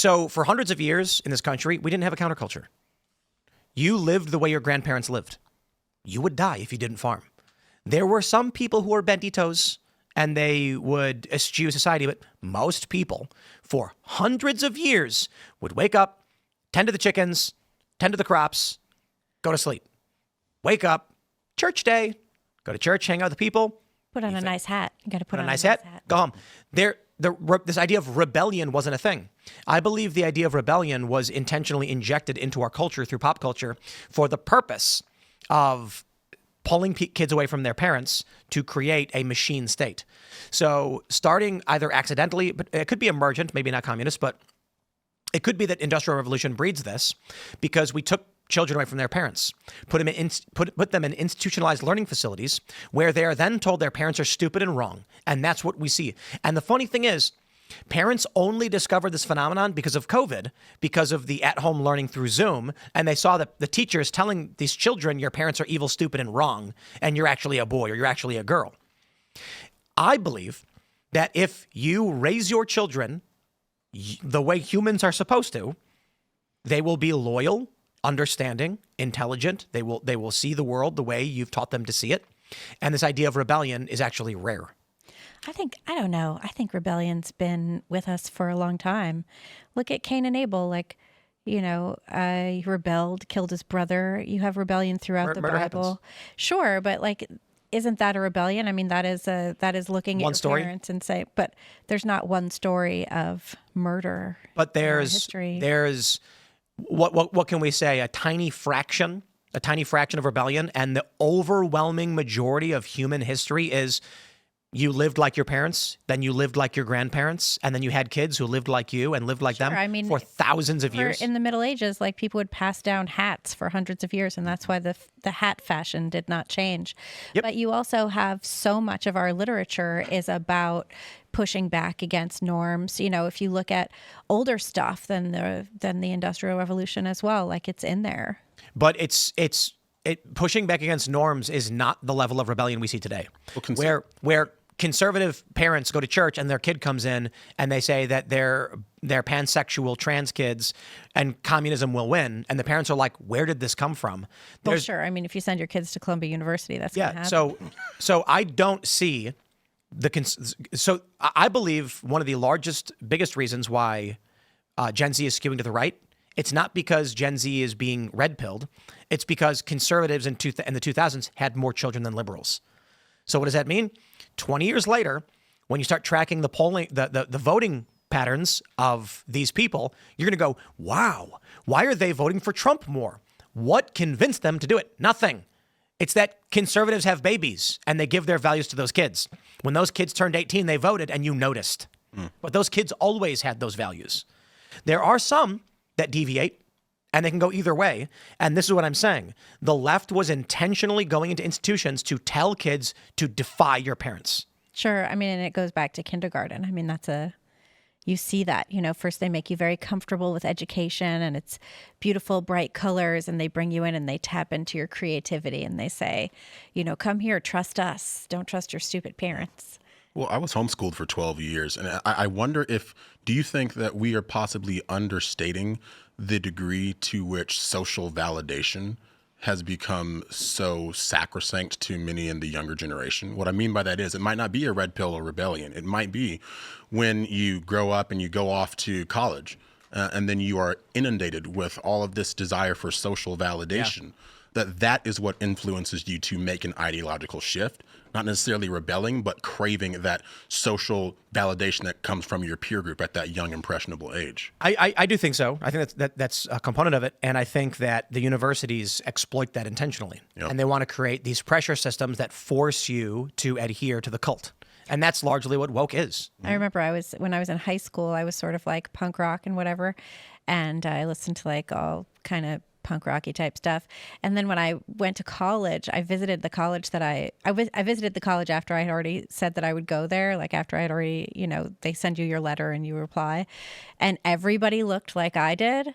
So for hundreds of years in this country, we didn't have a counterculture. You lived the way your grandparents lived. You would die if you didn't farm. There were some people who were banditos and they would eschew society, but most people for hundreds of years would wake up, tend to the chickens, tend to the crops, go to sleep. Wake up, church day, go to church, hang out with the people. Put on a nice hat. You got to put on a nice hat. Go home. This idea of rebellion wasn't a thing. I believe the idea of rebellion was intentionally injected into our culture through pop culture for the purpose of pulling kids away from their parents to create a machine state. So starting either accidentally, but it could be emergent, maybe not communist, but it could be that Industrial Revolution breeds this because we took children away from their parents, put them in institutionalized learning facilities where they are then told their parents are stupid and wrong. And that's what we see. And the funny thing is, parents only discovered this phenomenon because of COVID, because of the at-home learning through Zoom. And they saw that the teachers telling these children, your parents are evil, stupid, and wrong, and you're actually a boy or you're actually a girl. I believe that if you raise your children the way humans are supposed to, they will be loyal, understanding, intelligent. They will see the world the way you've taught them to see it. And this idea of rebellion is actually rare. I don't know. I think rebellion's been with us for a long time. Look at Cain and Abel. He rebelled, killed his brother. You have rebellion throughout the Bible. Happens. Sure, but isn't that a rebellion? I mean, that is looking at your parents and say, but there's not one story of murder. But there's history. There's what can we say? A tiny fraction of rebellion, and the overwhelming majority of human history is you lived like your parents, then you lived like your grandparents, and then you had kids who lived like you and lived like them for thousands of years. In the Middle Ages, people would pass down hats for hundreds of years, and that's why the hat fashion did not change. Yep. But you also have so much of our literature is about pushing back against norms. If you look at older stuff than the Industrial Revolution as well, it's in there. But pushing back against norms is not the level of rebellion we see today, where conservative parents go to church and their kid comes in and they say that they're pansexual trans kids and communism will win. And the parents are like, where did this come from? Well, sure. I mean, if you send your kids to Columbia University, that's going to happen. So I don't see so I believe one of the biggest reasons why Gen Z is skewing to the right, it's not because Gen Z is being red-pilled. It's because conservatives in the 2000s had more children than liberals. So what does that mean? 20 years later, when you start tracking the polling, the voting patterns of these people, you're going to go, wow, why are they voting for Trump more? What convinced them to do it? Nothing. It's that conservatives have babies and they give their values to those kids. When those kids turned 18, they voted and you noticed. But those kids always had those values. There are some that deviate, and they can go either way. And this is what I'm saying. The left was intentionally going into institutions to tell kids to defy your parents. Sure. I mean, and it goes back to kindergarten. I mean, you see that, first they make you very comfortable with education and it's beautiful, bright colors, and they bring you in and they tap into your creativity and they say, come here, trust us. Don't trust your stupid parents. Well, I was homeschooled for 12 years, and I wonder do you think that we are possibly understating the degree to which social validation has become so sacrosanct to many in the younger generation? What I mean by that is it might not be a red pill or rebellion. It might be when you grow up and you go off to college, and then you are inundated with all of this desire for social validation. Yeah. That is what influences you to make an ideological shift, not necessarily rebelling, but craving that social validation that comes from your peer group at that young, impressionable age. I do think so. I think that's a component of it. And I think that the universities exploit that intentionally. Yep. And they want to create these pressure systems that force you to adhere to the cult. And that's largely what woke is. I remember when I was in high school, I was sort of like punk rock and whatever. And I listened to all kind of punk rocky type stuff. And then when I went to college, I visited the college I visited the college after I had already said that I would go there. After I had already, they send you your letter and you reply, and everybody looked like I did.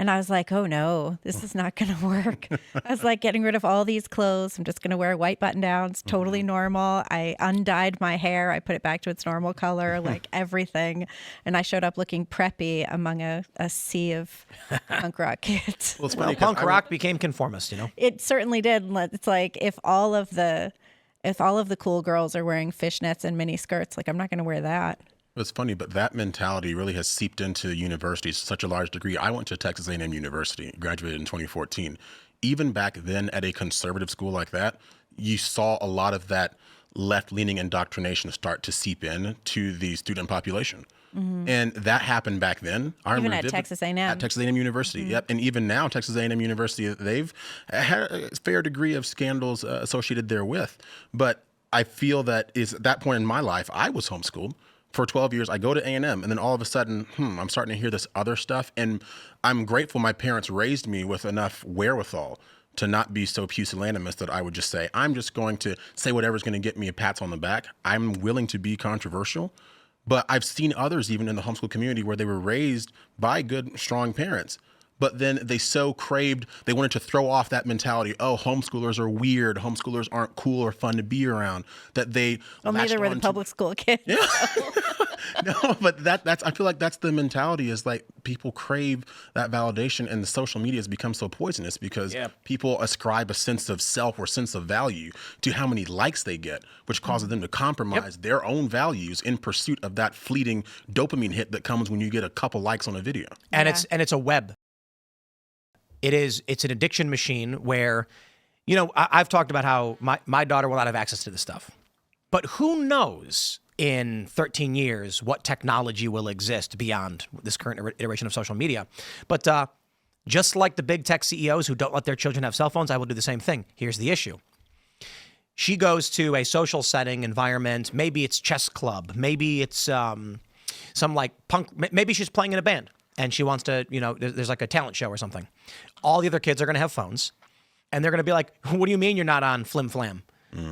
And I was like, oh no, this is not going to work. I was like getting rid of all these clothes. I'm just going to wear white button downs, totally normal. I undyed my hair. I put it back to its normal color, like everything. And I showed up looking preppy among a sea of punk rock kids. Well, it's funny 'cause Punk rock became conformist, you know? It certainly did. It's like if all of the cool girls are wearing fishnets and mini skirts, like I'm not going to wear that. It's funny, but that mentality really has seeped into universities to such a large degree. I went to Texas A&M University, graduated in 2014. Even back then at a conservative school like that, you saw a lot of that left-leaning indoctrination start to seep in to the student population. And that happened back then. Even at Texas A&M. At Texas A&M University, yep. And even now, Texas A&M University, they've had a fair degree of scandals associated therewith. But I feel that is at that point in my life, I was homeschooled. For 12 years, I go to A&M, and then all of a sudden, I'm starting to hear this other stuff. And I'm grateful my parents raised me with enough wherewithal to not be so pusillanimous that I would just say, I'm just going to say whatever's going to get me a pats on the back. I'm willing to be controversial. But I've seen others, even in the homeschool community, where they were raised by good, strong parents. But then they so craved, they wanted to throw off that mentality, oh, homeschoolers are weird, homeschoolers aren't cool or fun to be around, that they Well, neither were the public school kids. Yeah. No, but that's I feel like that's the mentality is like people crave that validation, and the social media has become so poisonous because people ascribe a sense of self or sense of value to how many likes they get, which causes them to compromise their own values in pursuit of that fleeting dopamine hit that comes when you get a couple likes on a video. And it's a web. It's an addiction machine where, you know, I've talked about how my daughter will not have access to this stuff. But who knows in 13 years what technology will exist beyond this current iteration of social media. But just like the big tech CEOs who don't let their children have cell phones, I will do the same thing. Here's the issue. She goes to a social setting environment. Maybe it's chess club. Maybe it's some like punk. Maybe she's playing in a band. And she wants to, you know, there's like a talent show or something. All the other kids are going to have phones. And they're going to be like, what do you mean you're not on Flim Flam?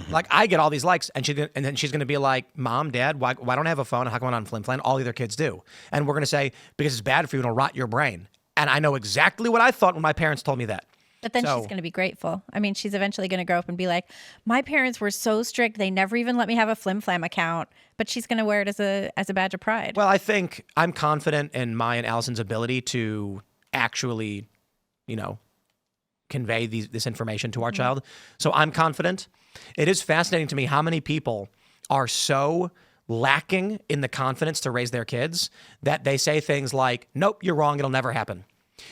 Like, I get all these likes. And then she's going to be like, Mom, Dad, why don't I have a phone? How come I'm on Flim Flam? All the other kids do. And we're going to say, because it's bad for you and it'll rot your brain. And I know exactly what I thought when my parents told me that. But then she's going to be grateful. I mean, she's eventually going to grow up and be like, my parents were so strict. They never even let me have a Flim Flam account. But she's going to wear it as a badge of pride. Well, I think I'm confident in my and Allison's ability to actually, you know, convey this information to our child. So I'm confident. It is fascinating to me how many people are so lacking in the confidence to raise their kids that they say things like, nope, you're wrong. It'll never happen.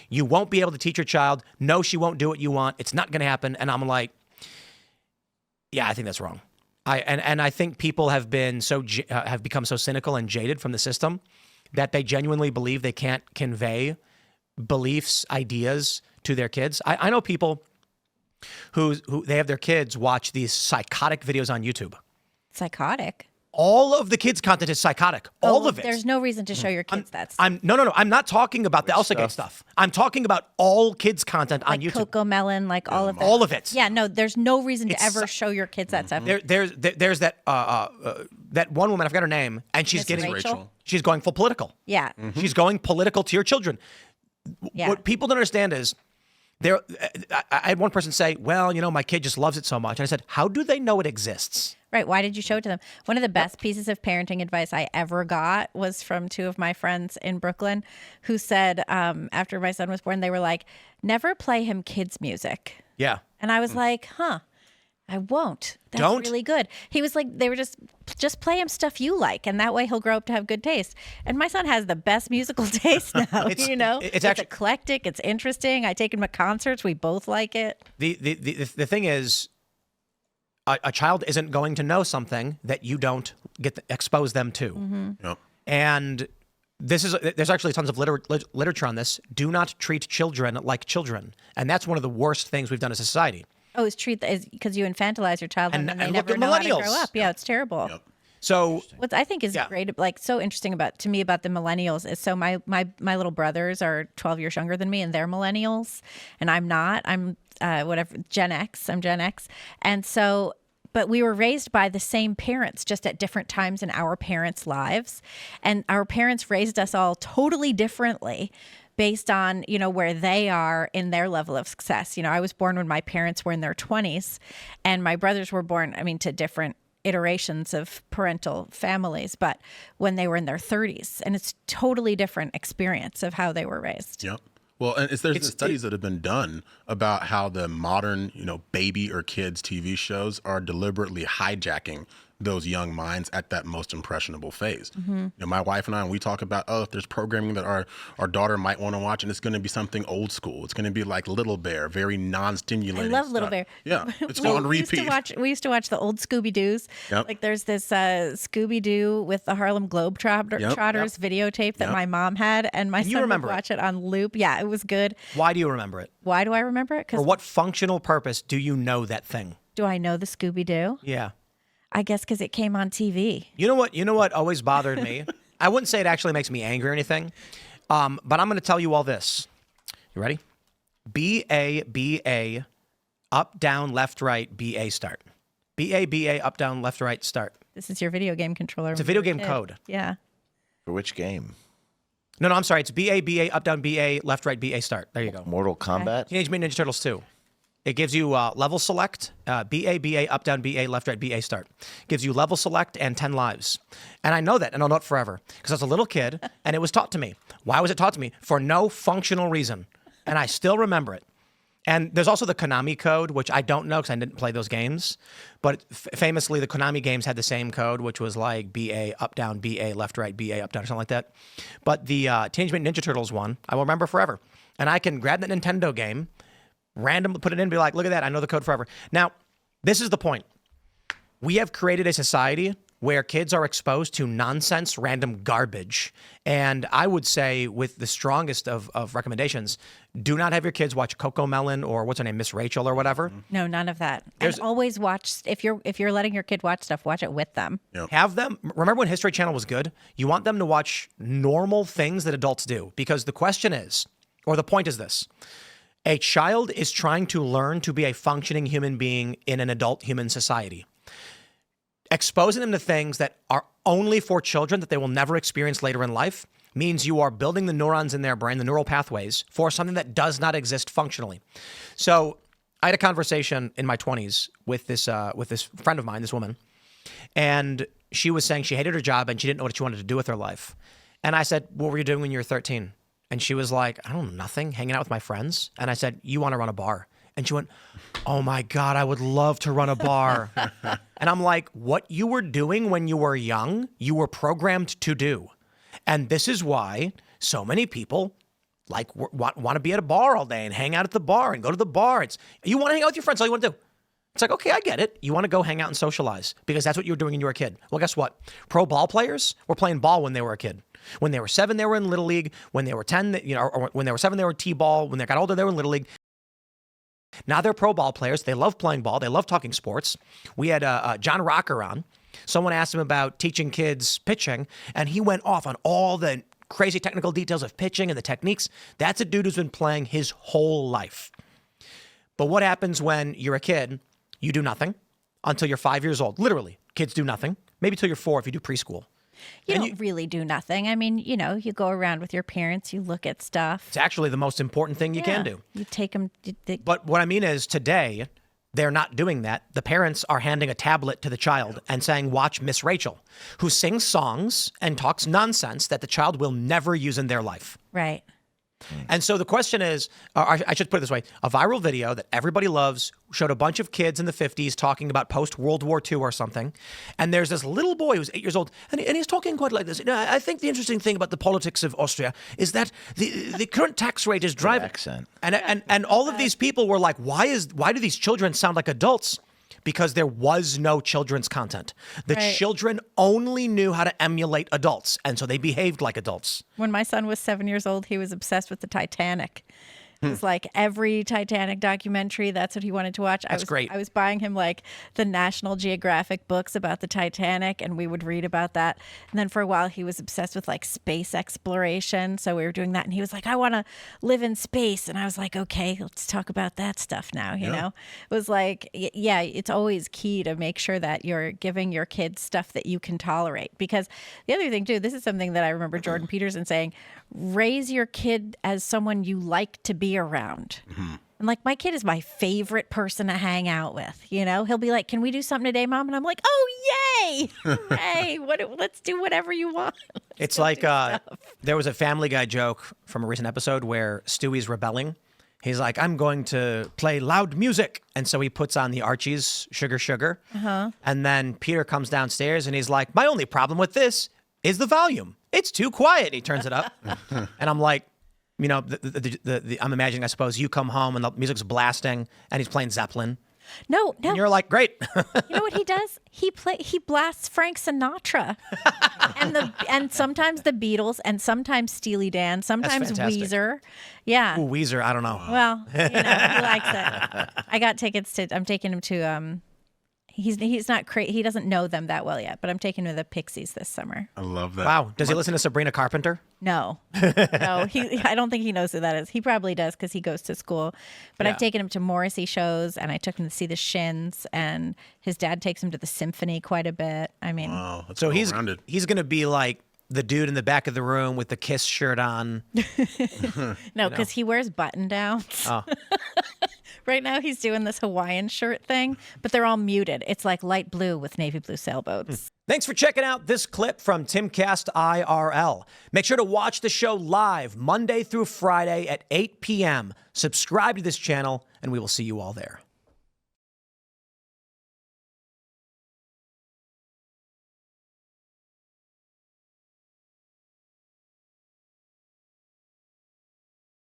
You won't be able to teach your child. No, she won't do what you want. It's not going to happen. And I'm like, yeah, I think that's wrong. I think people have become so cynical and jaded from the system that they genuinely believe they can't convey beliefs, ideas to their kids. I know people who they have their kids watch these psychotic videos on YouTube. Psychotic? All of the kids' content is psychotic. All of it. There's no reason to show your kids that stuff. No. I'm not talking about the Elsagate stuff. I'm talking about all kids' content on YouTube. Coco Melon, like all of that. All of it. Yeah, no, there's no reason to ever show your kids that stuff. There's that one woman, I forgot her name, and she's getting Rachel. She's going full political. Yeah. She's going political to your children. Yeah. What people don't understand is I had one person say, well, you know, my kid just loves it so much. And I said, how do they know it exists? Right. Why did you show it to them? One of the best pieces of parenting advice I ever got was from two of my friends in Brooklyn who said, after my son was born, they were like, never play him kids' music. Yeah. And I was like, I won't. That's really good. He was like, they were just play him stuff you like, and that way he'll grow up to have good taste. And my son has the best musical taste now. It's actually eclectic. It's interesting. I take him to concerts. We both like it. The thing is, a child isn't going to know something that you don't expose them to. Mm-hmm. Yep. And there's actually tons of literature on this. Do not treat children like children, and that's one of the worst things we've done as a society. Oh, it's treat because you infantilize your child and then they look never at know how to millennials. grow up. Yeah, it's terrible. Yep. So what I think is great, like so interesting about the millennials is so my little brothers are 12 years younger than me and they're millennials and I'm not. I'm Gen X. I'm Gen X. And so, but we were raised by the same parents just at different times in our parents' lives. And our parents raised us all totally differently. based on, where they are in their level of success. I was born when my parents were in their 20s, and my brothers were born, to different iterations of parental families, but when they were in their 30s, and it's totally different experience of how they were raised. Yep. Well, and there's studies that have been done about how the modern, baby or kids TV shows are deliberately hijacking those young minds at that most impressionable phase. My wife and I, when we talk about, if there's programming that our daughter might want to watch, and it's going to be something old school. It's going to be like Little Bear, very non-stimulating. I love stuff. Little Bear. Yeah, it's on repeat. We used to watch the old Scooby-Doos. Yep. Like there's this Scooby-Doo with the Harlem Globetrotters videotape that my mom had, and my son would watch it on loop. Yeah, it was good. Why do you remember it? Why do I remember it? For what functional purpose do you know that thing? Do I know the Scooby-Doo? Yeah. I guess because it came on TV. You know what always bothered me? I wouldn't say it actually makes me angry or anything, but I'm going to tell you all this. You ready? B-A, up, down, left, right, B-A, start. B-A, up, down, left, right, start. This is your video game controller. It's a video game code. Yeah. For which game? No, I'm sorry. It's B-A, up, down, B-A, left, right, B-A, start. There you go. Mortal Kombat? Teenage Mutant Ninja Turtles 2. It gives you level select, B-A, up, down, B-A, left, right, B-A, start. Gives you level select and 10 lives. And I know that, and I'll know it forever. Because I was a little kid, and it was taught to me. Why was it taught to me? For no functional reason. And I still remember it. And there's also the Konami code, which I don't know because I didn't play those games. But famously, the Konami games had the same code, which was like B-A, up, down, B-A, left, right, B-A, up, down, or something like that. But the Teenage Mutant Ninja Turtles one, I will remember forever. And I can grab that Nintendo game, randomly put it in and be like, look at that, I know the code forever. Now, this is the point. We have created a society where kids are exposed to nonsense, random garbage. And I would say with the strongest of recommendations, do not have your kids watch Coco Melon or what's her name, Miss Rachel or whatever. No, none of that. And always watch, if you're letting your kid watch stuff, watch it with them. Yep. Have them, remember when History Channel was good? You want them to watch normal things that adults do. Because the question is, or the point is this, a child is trying to learn to be a functioning human being in an adult human society. Exposing them to things that are only for children that they will never experience later in life means you are building the neurons in their brain, the neural pathways, for something that does not exist functionally. So I had a conversation in my 20s with this friend of mine, this woman, and she was saying she hated her job and she didn't know what she wanted to do with her life. And I said, what were you doing when you were 13? And she was like, I don't know, nothing, hanging out with my friends. And I said, you want to run a bar? And she went, oh my God, I would love to run a bar. And I'm like, what you were doing when you were young, you were programmed to do. And this is why so many people like want to be at a bar all day and hang out at the bar and go to the bar. You want to hang out with your friends, all you want to do. It's like, okay, I get it. You want to go hang out and socialize because that's what you were doing when you were a kid. Well, guess what? Pro ball players were playing ball when they were a kid. When they were 7, they were in Little League. When they were 10, or when they were 7, they were T-ball. When they got older, they were in Little League. Now they're pro ball players. They love playing ball. They love talking sports. We had John Rocker on. Someone asked him about teaching kids pitching, and he went off on all the crazy technical details of pitching and the techniques. That's a dude who's been playing his whole life. But what happens when you're a kid? You do nothing until you're 5 years old. Literally, kids do nothing. Maybe till you're 4 if you do preschool. You don't really do nothing. I mean, you go around with your parents, you look at stuff. It's actually the most important thing you can do. You take them. But what I mean is today, they're not doing that. The parents are handing a tablet to the child and saying, watch Miss Rachel, who sings songs and talks nonsense that the child will never use in their life. Right. And so the question is, I should put it this way, a viral video that everybody loves showed a bunch of kids in the 50s talking about post-World War II or something. And there's this little boy who's 8 years old, and he's talking quite like this. I think the interesting thing about the politics of Austria is that the current tax rate is driving... Accent. And all of these people were like, why do these children sound like adults? Because there was no children's content. The children only knew how to emulate adults, and so they behaved like adults. When my son was 7 years old, he was obsessed with the Titanic. It was like every Titanic documentary. That's what he wanted to watch. That's great. I was buying him like the National Geographic books about the Titanic, and we would read about that. And then for a while, he was obsessed with like space exploration. So we were doing that, and he was like, "I want to live in space." And I was like, "Okay, let's talk about that stuff now." You know, it was like, yeah, it's always key to make sure that you're giving your kids stuff that you can tolerate. Because the other thing too, this is something that I remember Jordan Peterson saying: raise your kid as someone you like to be around. And like, my kid is my favorite person to hang out with. You know, he'll be like, "Can we do something today, Mom?" And I'm like, "Oh, yay! Hooray! Let's do whatever you want." It's like there was a Family Guy joke from a recent episode where Stewie's rebelling. He's like, "I'm going to play loud music." And so he puts on the Archie's Sugar Sugar. And then Peter comes downstairs and he's like, "My only problem with this is the volume. It's too quiet." He turns it up. And I'm like, you know, I'm imagining, I suppose, you come home and the music's blasting and he's playing Zeppelin. No. And you're like, great. You know what he does? He blasts Frank Sinatra, and sometimes the Beatles, and sometimes Steely Dan, sometimes fantastic. Weezer. Yeah. Ooh, Weezer, I don't know. Well, you know, he likes it. I got tickets to. I'm taking him to. He's not crazy. He doesn't know them that well yet, but I'm taking him to the Pixies this summer. I love that. Wow. Does he listen to Sabrina Carpenter? No. I don't think he knows who that is. He probably does because he goes to school. But Yeah. I've taken him to Morrissey shows, and I took him to see the Shins, and his dad takes him to the symphony quite a bit. I mean, Wow, that's So he's well-rounded. going to be like the dude in the back of the room with the Kiss shirt on. no, because he wears button downs. Oh. Right now he's doing this Hawaiian shirt thing, but they're all muted. It's like light blue with navy blue sailboats. Thanks for checking out this clip from Timcast IRL. Make sure to watch the show live Monday through Friday at 8 p.m. Subscribe to this channel, and we will see you all there.